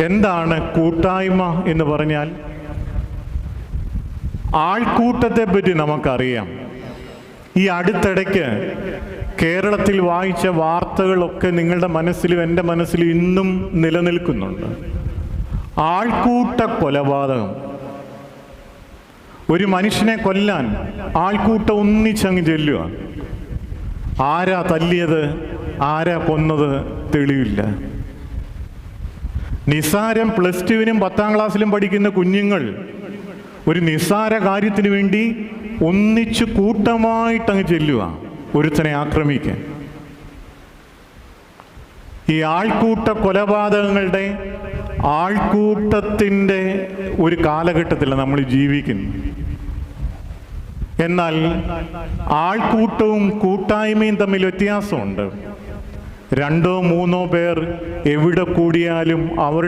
എന്താണ് കൂട്ടായ്മ എന്ന് പറഞ്ഞാൽ? ആൾക്കൂട്ടത്തെ പറ്റി നമുക്കറിയാം. ഈ അടുത്തിടയ്ക്ക് കേരളത്തിൽ വായിച്ച വാർത്തകളൊക്കെ നിങ്ങളുടെ മനസ്സിലും എൻ്റെ മനസ്സിലും ഇന്നും നിലനിൽക്കുന്നുണ്ട്. ആൾക്കൂട്ട കൊലപാതകം. ഒരു മനുഷ്യനെ കൊല്ലാൻ ആൾക്കൂട്ടം ഒന്നിച്ചങ്ങ് ചെല്ലുക. ആരാ തല്ലിയത്, ആരാ കൊന്നത് തെളിവില്ല. നിസ്സാരം +2-നും 10ാം ക്ലാസ്സിലും പഠിക്കുന്ന കുഞ്ഞുങ്ങൾ ഒരു നിസ്സാര കാര്യത്തിന് വേണ്ടി ഒന്നിച്ച് കൂട്ടമായിട്ടങ്ങ് ചെല്ലുക ഒരുത്തനെ ആക്രമിക്കാൻ. ഈ ആൾക്കൂട്ട കൊലപാതകങ്ങളുടെ ആൾക്കൂട്ടത്തിൻ്റെ ഒരു കാലഘട്ടത്തിലാണ് നമ്മൾ ജീവിക്കുന്നു. എന്നാൽ ആൾക്കൂട്ടവും കൂട്ടായ്മയും തമ്മിൽ വ്യത്യാസമുണ്ട്. 2-3 പേർ എവിടെ കൂടിയാലും അവർ